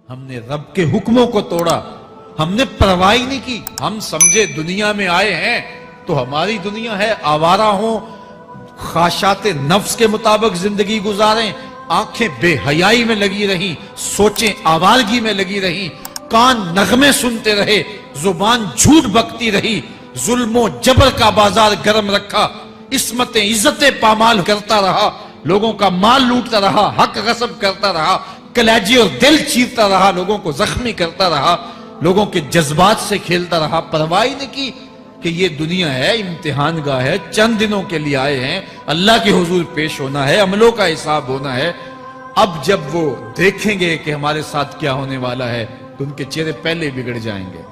ہم نے رب کے حکموں کو توڑا، ہم نے پرواہ ہی نہیں کی۔ ہم سمجھے دنیا میں آئے ہیں تو ہماری دنیا ہے، آوارہ ہوں، خواہشات نفس کے مطابق زندگی گزاریں، آنکھیں بے حیائی میں لگی رہیں، سوچیں آوارگی میں لگی رہیں، کان نغمے سنتے رہے، زبان جھوٹ بکتی رہی، ظلم و جبر کا بازار گرم رکھا، عصمتیں عزتیں پامال کرتا رہا، لوگوں کا مال لوٹتا رہا، حق غصب کرتا رہا، کلیجے اور دل چیرتا رہا، لوگوں کو زخمی کرتا رہا، لوگوں کے جذبات سے کھیلتا رہا، پرواہ نہیں کی کہ یہ دنیا ہے، امتحان گاہ ہے، چند دنوں کے لیے آئے ہیں، اللہ کے حضور پیش ہونا ہے، عملوں کا حساب ہونا ہے۔ اب جب وہ دیکھیں گے کہ ہمارے ساتھ کیا ہونے والا ہے تو ان کے چہرے پہلے بگڑ جائیں گے۔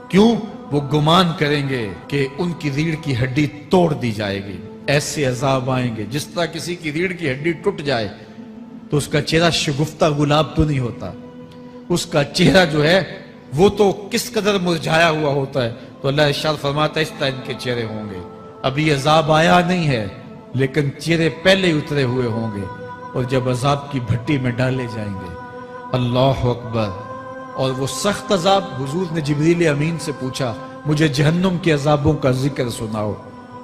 کیوں؟ وہ گمان کریں گے کہ ان کی ریڑھ کی ہڈی توڑ دی جائے گی، ایسے عذاب آئیں گے جس طرح کسی کی ریڑھ کی ہڈی ٹوٹ جائے تو اس کا چہرہ شگفتہ گلاب تو نہیں ہوتا، اس کا چہرہ جو ہے وہ تو کس قدر مرجھایا ہوا ہوتا ہے۔ تو اللہ ارشاد فرماتا ہے اس طرح ان کے چہرے ہوں گے۔ ابھی عذاب آیا نہیں ہے لیکن چہرے پہلے اترے ہوئے ہوں گے، اور جب عذاب کی بھٹی میں ڈالے جائیں گے، اللہ اکبر، اور وہ سخت عذاب، حضور نے جبریل امین سے پوچھا مجھے جہنم کے عذابوں کا ذکر سناؤ۔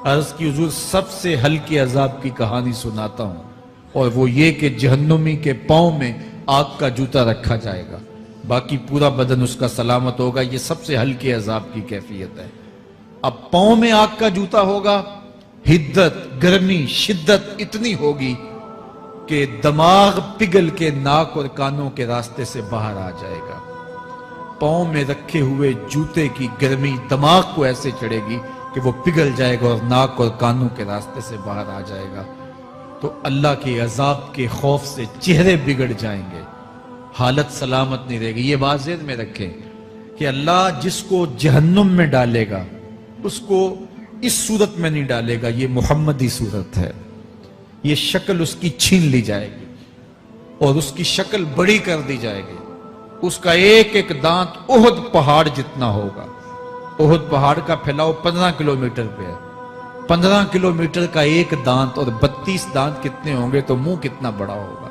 عرض کی حضور سب سے ہلکے عذاب کی کہانی سناتا ہوں، اور وہ یہ کہ جہنمی کے پاؤں میں آگ کا جوتا رکھا جائے گا، باقی پورا بدن اس کا سلامت ہوگا۔ یہ سب سے ہلکے عذاب کی کیفیت ہے۔ اب پاؤں میں آگ کا جوتا ہوگا، حدت، گرمی، شدت اتنی ہوگی کہ دماغ پگھل کے ناک اور کانوں کے راستے سے باہر آ جائے گا۔ پاؤں میں رکھے ہوئے جوتے کی گرمی دماغ کو ایسے چڑھے گی کہ وہ پگھل جائے گا اور ناک اور کانوں کے راستے سے باہر آ جائے گا۔ تو اللہ کے عذاب کے خوف سے چہرے بگڑ جائیں گے، حالت سلامت نہیں رہے گی۔ یہ بات ذہن میں رکھیں کہ اللہ جس کو جہنم میں ڈالے گا اس کو اس صورت میں نہیں ڈالے گا، یہ محمدی صورت ہے، یہ شکل اس کی چھین لی جائے گی اور اس کی شکل بڑی کر دی جائے گی۔ اس کا ایک ایک دانت احد پہاڑ جتنا ہوگا۔ احد پہاڑ کا پھیلاؤ 15 کلومیٹر پہ ہے، 15 کلومیٹر کا ایک دانت، اور 32 دانت کتنے ہوں گے تو منہ کتنا بڑا ہوگا۔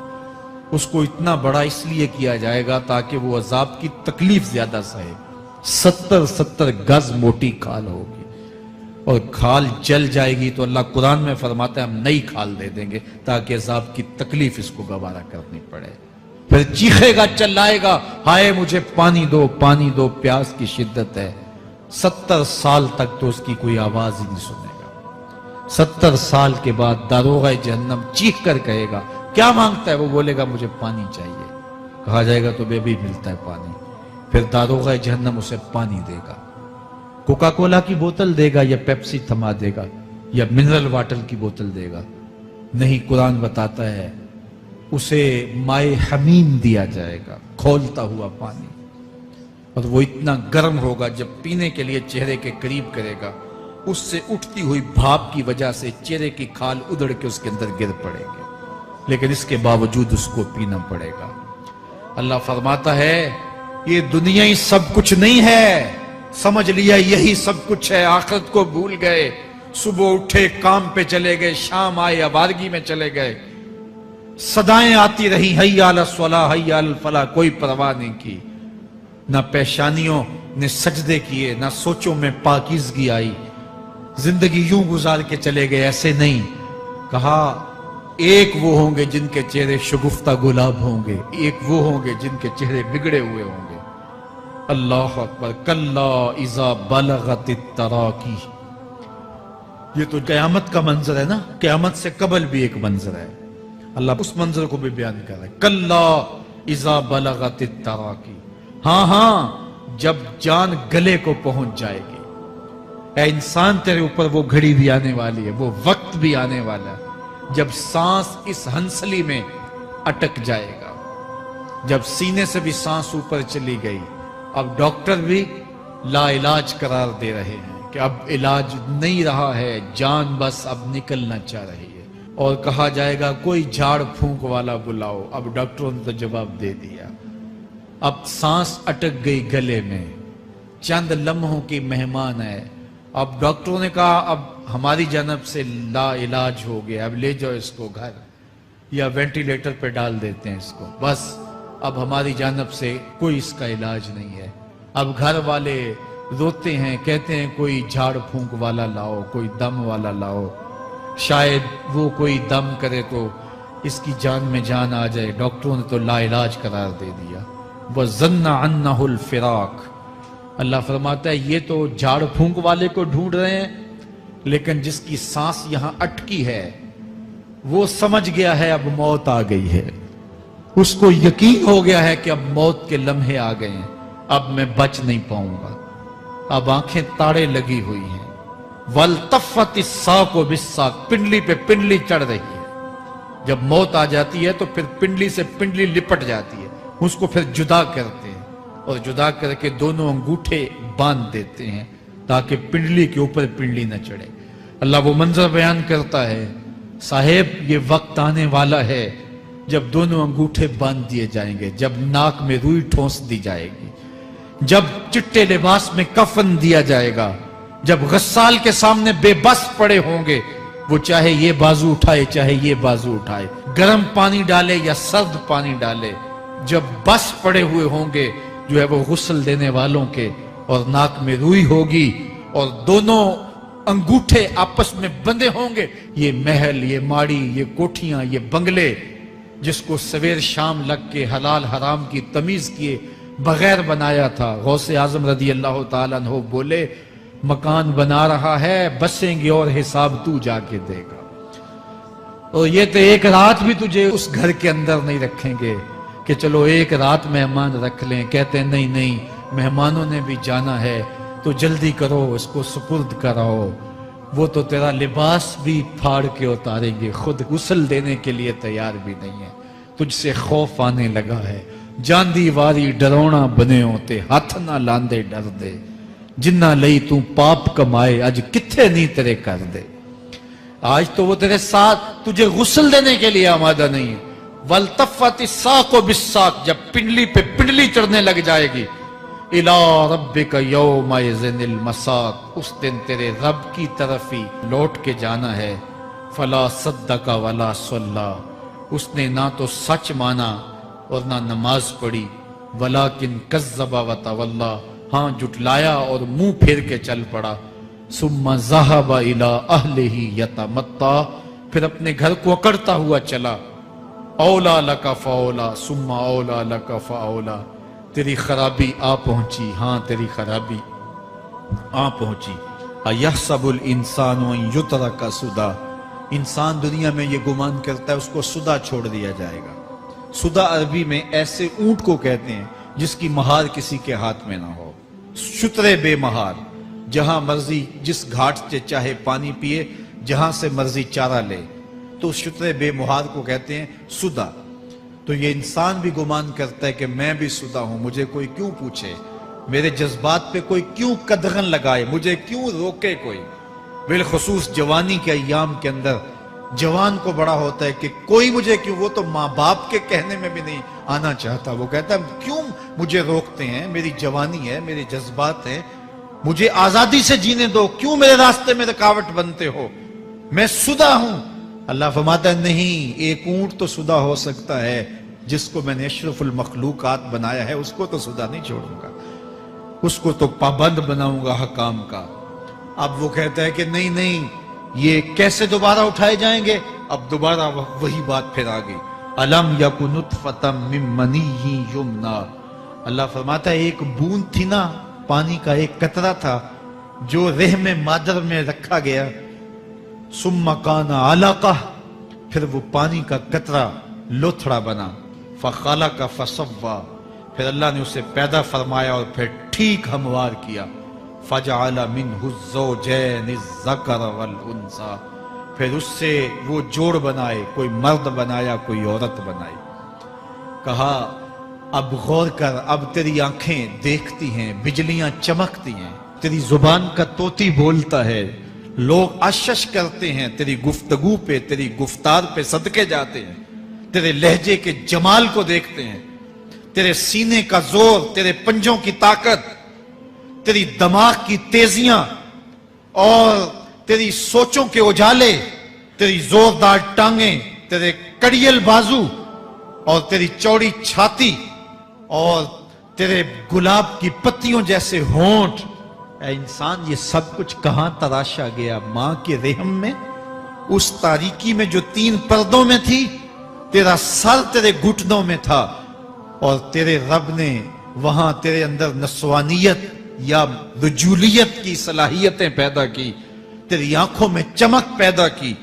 اس کو اتنا بڑا اس لیے کیا جائے گا تاکہ وہ عذاب کی تکلیف زیادہ سہے۔ 70 گز موٹی کھال ہوگی، اور کھال جل جائے گی تو اللہ قرآن میں فرماتا ہے ہم نئی کھال دے دیں گے تاکہ عذاب کی تکلیف اس کو گوارا کرنی پڑے۔ پھر چیخے گا، چلائے گا، ہائے مجھے پانی دو، پانی دو، پیاس کی شدت ہے۔ 70 سال تک تو اس کی کوئی آواز ہی نہیں سنے گا۔ 70 سال کے بعد داروغہ جہنم چیخ کر کہے گا کیا مانگتا ہے؟ وہ بولے گا مجھے پانی چاہیے۔ کہا جائے گا تو بے بھی ملتا ہے پانی۔ پھر داروغہ جہنم اسے پانی دے گا، کوکا کولا کی بوتل دے گا یا پیپسی تھما دے گا یا منرل واٹر کی بوتل دے گا؟ نہیں، قرآن بتاتا ہے اسے مائے حمیم دیا جائے گا، کھولتا ہوا پانی، اور وہ اتنا گرم ہوگا جب پینے کے لیے چہرے کے قریب کرے گا اس سے اٹھتی ہوئی بھاپ کی وجہ سے چہرے کی کھال ادھڑ کے اس کے اندر گر پڑے گی، لیکن اس کے باوجود اس کو پینا پڑے گا۔ اللہ فرماتا ہے یہ دنیا ہی سب کچھ نہیں ہے، سمجھ لیا یہی سب کچھ ہے، آخرت کو بھول گئے، صبح اٹھے کام پہ چلے گئے، شام آئے آوارگی میں چلے گئے، صدائیں آتی رہی حی علی الصلاح حی علی الفلاح، کوئی پرواہ نہیں کی، نہ پیشانیوں نے سجدے کیے، نہ سوچوں میں پاکیزگی آئی، زندگی یوں گزار کے چلے گئے۔ ایسے نہیں، کہا ایک وہ ہوں گے جن کے چہرے شگفتہ گلاب ہوں گے، ایک وہ ہوں گے جن کے چہرے بگڑے ہوئے ہوں گے۔ اللہ اکبر، کلا اذا بلغت التراقی۔ یہ تو قیامت کا منظر ہے نا، قیامت سے قبل بھی ایک منظر ہے، اللہ اس منظر کو بھی بیان کر رہا ہے، کلا اذا بلغت التراقی۔ ہاں جب جان گلے کو پہنچ جائے گی، اے انسان تیرے اوپر وہ گھڑی بھی آنے والی ہے، وہ وقت بھی آنے والا ہے جب سانس اس ہنسلی میں اٹک جائے گا، جب سینے سے بھی سانس اوپر چلی گئی، اب ڈاکٹر بھی لا علاج قرار دے رہے ہیں کہ اب علاج نہیں رہا ہے، جان بس اب نکلنا چاہ رہی ہے، اور کہا جائے گا کوئی جھاڑ پھونک والا بلاؤ۔ اب ڈاکٹروں نے تو جواب دے دیا، اب سانس اٹک گئی گلے میں، چند لمحوں کی مہمان ہے، اب ڈاکٹروں نے کہا اب ہماری جانب سے لا علاج ہو گیا، اب لے جاؤ اس کو گھر یا وینٹیلیٹر پہ ڈال دیتے ہیں اس کو، بس اب ہماری جانب سے کوئی اس کا علاج نہیں ہے۔ اب گھر والے روتے ہیں، کہتے ہیں کوئی جھاڑ پھونک والا لاؤ، کوئی دم والا لاؤ، شاید وہ کوئی دم کرے تو اس کی جان میں جان آ جائے۔ ڈاکٹروں نے تو لا علاج قرار دے دیا۔ وَظَنَّ عَنَّهُ الْفِرَاقِ، اللہ فرماتا ہے یہ تو جھاڑ پھونک والے کو ڈھونڈ رہے ہیں، لیکن جس کی سانس یہاں اٹکی ہے وہ سمجھ گیا ہے اب موت آ گئی ہے، اس کو یقین ہو گیا ہے کہ اب موت کے لمحے آ گئے ہیں، اب میں بچ نہیں پاؤں گا۔ اب آنکھیں تاڑے لگی ہوئی ہیں۔ وَالْتَفَّتِ السَّاقُ بِالسَّاقِ، پنڈلی پہ پنڈلی چڑھ رہی ہے۔ جب موت آ جاتی ہے تو پھر پنڈلی سے پنڈلی لپٹ جاتی ہے، اس کو پھر جدا کرتے ہیں اور جدا کر کے دونوں انگوٹھے باندھ دیتے ہیں تاکہ پنڈلی کے اوپر پنڈلی نہ چڑھے۔ اللہ وہ منظر بیان کرتا ہے، صاحب یہ وقت آنے والا ہے جب دونوں انگوٹھے باندھ دیے جائیں گے، جب ناک میں روئی ٹھونس دی جائے گی، جب چٹے لباس میں کفن دیا جائے گا، جب غسال کے سامنے بے بس پڑے ہوں گے، وہ چاہے یہ بازو اٹھائے چاہے یہ بازو اٹھائے، گرم پانی ڈالے یا سرد پانی ڈالے، جب بس پڑے ہوئے ہوں گے جو ہے وہ غسل دینے والوں کے، اور ناک میں روئی ہوگی اور دونوں انگوٹھے آپس میں بندے ہوں گے۔ یہ محل، یہ ماڑی، یہ کوٹھیاں، یہ بنگلے جس کو سویر شام لگ کے حلال حرام کی تمیز کیے بغیر بنایا تھا، غوث اعظم رضی اللہ تعالیٰ عنہ بولے مکان بنا رہا ہے، بسیں گے اور حساب تو جا کے دے گا، اور یہ تو ایک رات بھی تجھے اس گھر کے اندر نہیں رکھیں گے کہ چلو ایک رات مہمان رکھ لیں۔ کہتے ہیں نہیں نہیں، مہمانوں نے بھی جانا ہے تو جلدی کرو، اس کو سپرد کراؤ، وہ تو تیرا لباس بھی پھاڑ کے اتاریں گے، خود غسل دینے کے لیے تیار بھی نہیں ہے، تجھ سے خوف آنے لگا ہے۔ جاندی واری ڈرونا بنے ہوتے، ہاتھ نہ لاندے ڈر دے، جنہ لئی تو پاپ کمائے اج کتھے نہیں تیرے کر دے۔ آج تو وہ تیرے ساتھ تجھے غسل دینے کے لیے آمادہ نہیں ہے۔ وَالْتَفَّتِ السَّاقُ بِالسَّاقِ، جب پنڈلی پہ پنڈلی چڑھنے لگ جائے گی، إِلَىٰ رَبِّكَ يَوْمَئِذٍ الْمَسَاقُ، اس دن تیرے رب کی طرف ہی لوٹ کے جانا ہے۔ فَلَا صَدَّقَ وَلَا صَلَّىٰ، اس نے نہ تو سچ مانا اور نہ نماز پڑھی، وَلَٰكِنْ كَذَّبَ وَتَوَلَّىٰ، ہاں جھٹلایا اور منہ پھیر کے چل پڑا۔ ثُمَّ ذَهَبَ إِلَىٰ أَهْلِهِ يَتَمَطَّىٰ، پھر اپنے گھر کو اکڑتا ہوا چلا۔ اولا لک فاولا ثم اولا لک فاولا، تیری خرابی آ پہنچی، ہاں تیری خرابی آ پہنچی۔ ایحسب الانسان ان یترک سدی، انسان دنیا میں یہ گمان کرتا ہے اس کو سدا چھوڑ دیا جائے گا۔ سدا عربی میں ایسے اونٹ کو کہتے ہیں جس کی مہار کسی کے ہاتھ میں نہ ہو، شترے بے مہار، جہاں مرضی جس گھاٹ سے چاہے پانی پیے، جہاں سے مرضی چارہ لے، تو شترے بے مہار کو کہتے ہیں سدا۔ تو یہ انسان بھی گمان کرتا ہے کہ میں بھی سدا ہوں، مجھے کوئی کیوں پوچھے، میرے جذبات پہ کوئی کیوں قدغن لگائے، مجھے کیوں روکے کوئی۔ بالخصوص جوانی کے ایام کے اندر جوان کو بڑا ہوتا ہے کہ کوئی مجھے کیوں، وہ تو ماں باپ کے کہنے میں بھی نہیں آنا چاہتا، وہ کہتا ہے کیوں مجھے روکتے ہیں، میری جوانی ہے، میرے جذبات ہیں، مجھے آزادی سے جینے دو، کیوں میرے راستے میں رکاوٹ بنتے ہو، میں سدا ہوں۔ اللہ فرماتا ہے نہیں، ایک اونٹ تو سدا ہو سکتا ہے، جس کو میں نے اشرف المخلوقات بنایا ہے اس کو تو سدا نہیں چھوڑوں گا، اس کو تو پابند بناؤں گا حکام کا۔ اب وہ کہتا ہے کہ نہیں نہیں، یہ کیسے دوبارہ اٹھائے جائیں گے؟ اب دوبارہ وہی بات پھر آ گئی، الم یک نطفۃ من منی یمنی، اللہ فرماتا ہے ایک بوند تھی نا، پانی کا ایک قطرہ تھا جو رحم مادر میں رکھا گیا، ثم کان علقہ، پھر وہ پانی کا قطرہ لوتھڑا بنا، فخلق فسوی، پھر اللہ نے اسے پیدا فرمایا اور پھر ٹھیک ہموار کیا، فجعل منہ الزوجین الذکر والانثی، پھر اس سے وہ جوڑ بنائے، کوئی مرد بنایا کوئی عورت بنائی۔ کہا اب غور کر، اب تیری آنکھیں دیکھتی ہیں، بجلیاں چمکتی ہیں، تیری زبان کا طوطی بولتا ہے، لوگ اشش کرتے ہیں تیری گفتگو پہ، تیری گفتار پہ صدقے جاتے ہیں، تیرے لہجے کے جمال کو دیکھتے ہیں، تیرے سینے کا زور، تیرے پنجوں کی طاقت، تیری دماغ کی تیزیاں اور تیری سوچوں کے اجالے، تیری زوردار ٹانگیں، تیرے کڑیل بازو اور تیری چوڑی چھاتی اور تیرے گلاب کی پتیوں جیسے ہونٹ، اے انسان یہ سب کچھ کہاں تراشا گیا؟ ماں کے رحم میں، اس تاریکی میں جو 3 پردوں میں تھی، تیرا سر تیرے گھٹنوں میں تھا، اور تیرے رب نے وہاں تیرے اندر نسوانیت یا رجولیت کی صلاحیتیں پیدا کی، تیری آنکھوں میں چمک پیدا کی،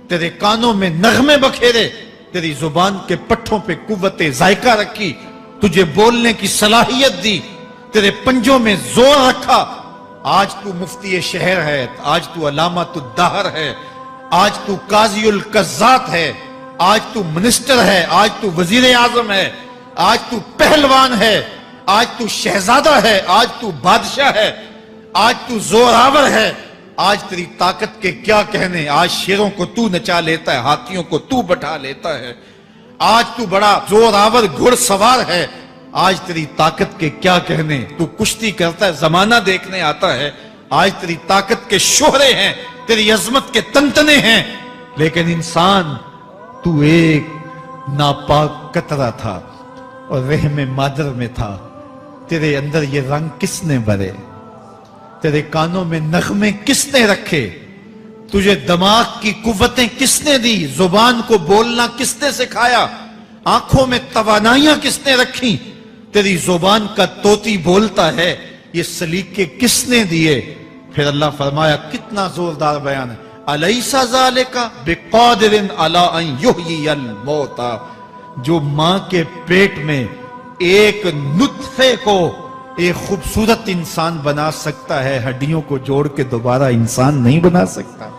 تیرے کانوں میں نغمے بکھیرے، تیری زبان کے پٹھوں پہ قوت ذائقہ رکھی، تجھے بولنے کی صلاحیت دی، تیرے پنجوں میں زور رکھا۔ آج تو مفتی شہر ہے، آج تو علامۃ الدہر ہے، آج تو قاضی القضات ہے، آج تو منسٹر ہے، آج تو وزیر اعظم ہے، آج تو پہلوان ہے، آج تو شہزادہ ہے، آج تو بادشاہ ہے، آج تو زوراور ہے، آج تیری طاقت کے کیا کہنے؟ آج شیروں کو تو نچا لیتا ہے، ہاتھیوں کو تو بٹھا لیتا ہے، آج تو بڑا زوراور گھڑ سوار ہے، آج تیری طاقت کے کیا کہنے؟ تو کشتی کرتا ہے، زمانہ دیکھنے آتا ہے، آج تیری طاقت کے شوہرے ہیں، تیری عظمت کے تنتنے ہیں، لیکن انسان تو ایک ناپاک قطرہ تھا اور رحم مادر میں تھا۔ تیرے اندر یہ رنگ کس نے بھرے؟ تیرے کانوں میں نغمے کس نے رکھے؟ تجھے دماغ کی قوتیں کس نے دی؟ زبان کو بولنا کس نے سکھایا؟ آنکھوں میں توانائیاں کس نے رکھی؟ تیری زبان کا طوطی بولتا ہے، یہ سلیقے کس نے دیے؟ پھر اللہ فرمایا، کتنا زوردار بیان ہے، الیس ذالک بقادر علی ان یحیی الموتى، جو ماں کے پیٹ میں ایک نطفے کو ایک خوبصورت انسان بنا سکتا ہے، ہڈیوں کو جوڑ کے دوبارہ انسان نہیں بنا سکتا؟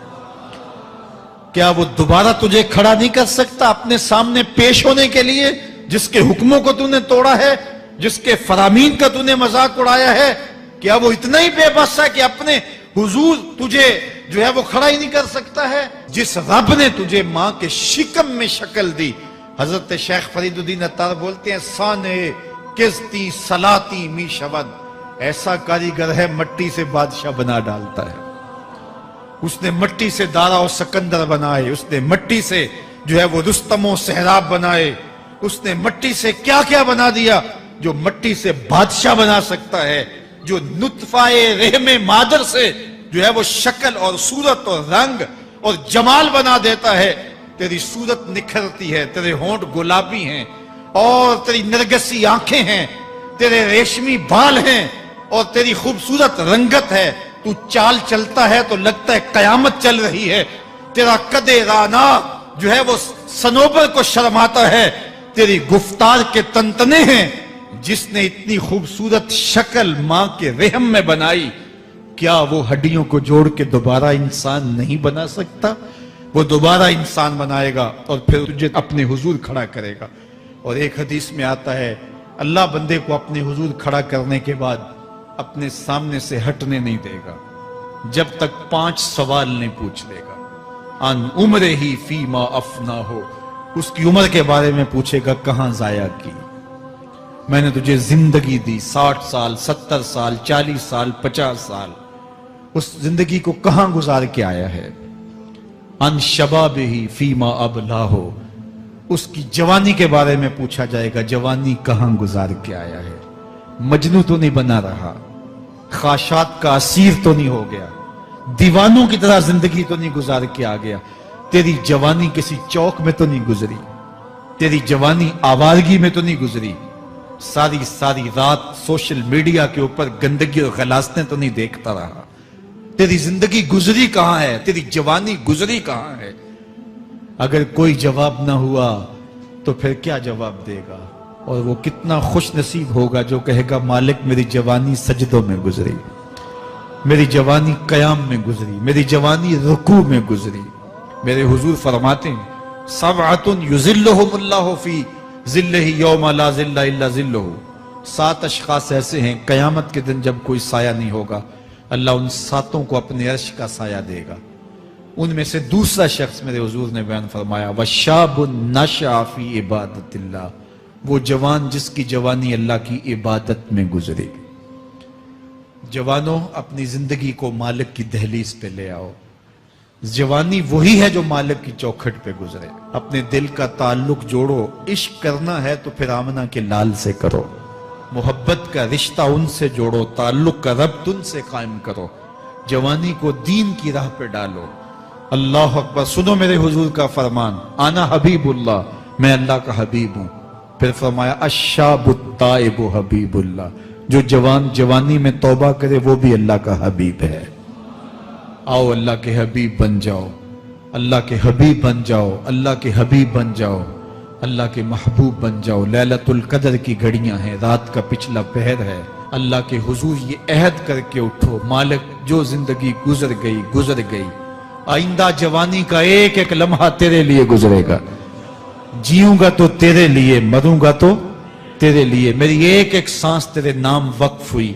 کیا وہ دوبارہ تجھے کھڑا نہیں کر سکتا اپنے سامنے پیش ہونے کے لیے، جس کے حکموں کو تو نے توڑا ہے، جس کے فرامین کا تو نے مذاق اڑایا ہے؟ کیا وہ اتنا ہی بے بس ہے کہ اپنے حضور تجھے جو ہے وہ کھڑا ہی نہیں کر سکتا ہے؟ جس رب نے تجھے ماں کے شکم میں شکل دی، حضرت شیخ فرید الدین عطار بولتے ہیں، سانے کستی سلاتی می شود، ایسا کاریگر ہے مٹی سے بادشاہ بنا ڈالتا ہے۔ اس نے مٹی سے دارا و سکندر بنائے، اس نے مٹی سے جو ہے وہ رستم و سہراب بنائے، اس نے مٹی سے کیا کیا بنا دیا جو مٹی سے بادشاہ بنا سکتا ہے، جو نطفہ رحم مادر سے جو ہے وہ شکل اور صورت اور رنگ اور جمال بنا دیتا ہے۔ تیری صورت نکھرتی ہے، تیرے ہونٹ گلابی ہیں اور تیری نرگسی آنکھیں ہیں، تیرے ریشمی بال ہیں اور تیری خوبصورت رنگت ہے، تو چال چلتا ہے تو لگتا ہے قیامت چل رہی ہے، تیرا قد رانا جو ہے وہ صنوبر کو شرماتا ہے، تیری گفتار کے تنتنے ہیں۔ جس نے اتنی خوبصورت شکل ماں کے رحم میں بنائی، کیا وہ ہڈیوں کو جوڑ کے دوبارہ انسان نہیں بنا سکتا؟ وہ دوبارہ انسان بنائے گا اور پھر تجھے اپنے حضور کھڑا کرے گا۔ اور ایک حدیث میں آتا ہے، اللہ بندے کو اپنے حضور کھڑا کرنے کے بعد اپنے سامنے سے ہٹنے نہیں دے گا جب تک 5 سوال نہیں پوچھ لے گا۔ ان عمرہ ہی فیما افنا ہو، اس کی عمر کے بارے میں پوچھے گا، کہاں ضائع کی؟ میں نے تجھے زندگی دی، 60 سال 70 سال 40 سال 50 سال، اس زندگی کو کہاں گزار کے آیا ہے؟ ان شباب ہی فیما ابلا ہو، اس کی جوانی کے بارے میں پوچھا جائے گا، جوانی کہاں گزار کے آیا ہے؟ مجنوں تو نہیں بنا رہا، خواہشات کا اسیر تو نہیں ہو گیا، دیوانوں کی طرح زندگی تو نہیں گزار کے آ گیا؟ تیری جوانی کسی چوک میں تو نہیں گزری، تیری جوانی آوارگی میں تو نہیں گزری، ساری رات سوشل میڈیا کے اوپر گندگی اور غلاظتیں تو نہیں دیکھتا رہا؟ تیری زندگی گزری کہاں ہے؟ تیری جوانی گزری کہاں ہے؟ اگر کوئی جواب نہ ہوا تو پھر کیا جواب دے گا؟ اور وہ کتنا خوش نصیب ہوگا جو کہے گا، مالک میری جوانی سجدوں میں گزری، میری جوانی قیام میں گزری، میری جوانی رکوع میں گزری۔ میرے حضور فرماتے ہیں، سبعۃ یظلھم اللہ فی ظلہ یوم لا ظل الا ظلہ، 7 اشخاص ایسے ہیں قیامت کے دن جب کوئی سایہ نہیں ہوگا، اللہ ان 7 کو اپنے عرش کا سایہ دے گا۔ ان میں سے دوسرا شخص میرے حضور نے بیان فرمایا، وَشَابٌ نَشَأَ فِي عِبَادَةِ اللَّهِ، وہ جوان جس کی جوانی اللہ کی عبادت میں گزرے۔ جوانوں، اپنی زندگی کو مالک کی دہلیز پہ لے آؤ۔ جوانی وہی ہے جو مالک کی چوکھٹ پہ گزرے۔ اپنے دل کا تعلق جوڑو، عشق کرنا ہے تو پھر آمنہ کے لال سے کرو، محبت کا رشتہ ان سے جوڑو، تعلق کا ربط ان سے قائم کرو، جوانی کو دین کی راہ پہ ڈالو۔ اللہ اکبر۔ سنو میرے حضور کا فرمان، انا حبیب اللہ، میں اللہ کا حبیب ہوں۔ پھر فرمایا الشاب التائب حبیب اللہ، جو جوان جوانی میں توبہ کرے وہ بھی اللہ کا حبیب ہے۔ آؤ اللہ کے حبیب بن جاؤ، اللہ کے حبیب بن جاؤ، اللہ کے حبیب بن جاؤ، اللہ کے محبوب بن جاؤ۔ لیلۃ القدر کی گھڑیاں ہیں، رات کا پچھلا پہر ہے، اللہ کے حضور یہ عہد کر کے اٹھو، مالک جو زندگی گزر گئی، آئندہ جوانی کا ایک ایک لمحہ تیرے لیے گزرے گا۔ جیوں گا تو تیرے لیے، مروں گا تو تیرے لیے۔ میری ایک ایک سانس تیرے نام وقف ہوئی،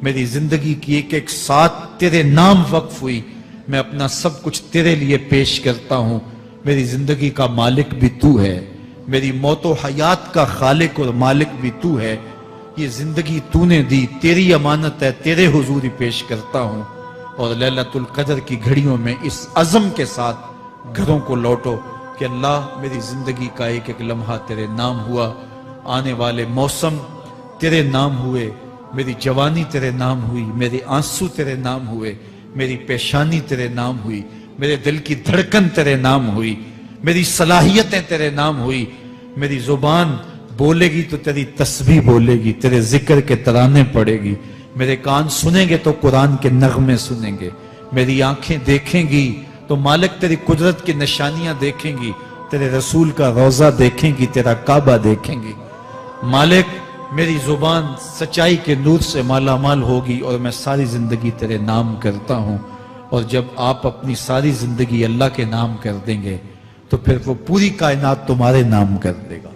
میری زندگی کی ایک ایک ساتھ تیرے نام وقف ہوئی۔ میں اپنا سب کچھ تیرے لیے پیش کرتا ہوں۔ میری زندگی کا مالک بھی تو ہے، میری موت و حیات کا خالق اور مالک بھی تو ہے۔ یہ زندگی تو نے دی، تیری امانت ہے، تیرے حضور ہی پیش کرتا ہوں۔ اور لیلۃ القدر کی گھڑیوں میں اس عزم کے ساتھ گھروں کو لوٹو کہ اللہ میری زندگی کا ایک ایک لمحہ تیرے نام ہوا، آنے والے موسم تیرے نام ہوئے، میری جوانی تیرے نام ہوئی، میرے آنسو تیرے نام ہوئے، میری پیشانی تیرے نام ہوئی، میرے دل کی دھڑکن تیرے نام ہوئی، میری صلاحیتیں تیرے نام ہوئی۔ میری زبان بولے گی تو تیری تسبیح بولے گی، تیرے ذکر کے ترانے پڑے گی، میرے کان سنیں گے تو قرآن کے نغمے سنیں گے، میری آنکھیں دیکھیں گی تو مالک تیری قدرت کی نشانیاں دیکھیں گی، تیرے رسول کا روضہ دیکھیں گی، تیرا کعبہ دیکھیں گی۔ مالک میری زبان سچائی کے نور سے مالا مال ہوگی اور میں ساری زندگی تیرے نام کرتا ہوں۔ اور جب آپ اپنی ساری زندگی اللہ کے نام کر دیں گے تو پھر وہ پوری کائنات تمہارے نام کر دے گا۔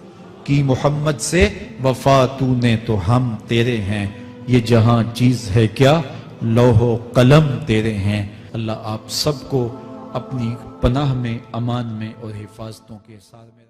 کی محمد سے وفا تو نے تو ہم تیرے ہیں، یہ جہاں چیز ہے کیا لوح و قلم تیرے ہیں۔ اللہ آپ سب کو اپنی پناہ میں، امان میں اور حفاظتوں کے ساتھ میں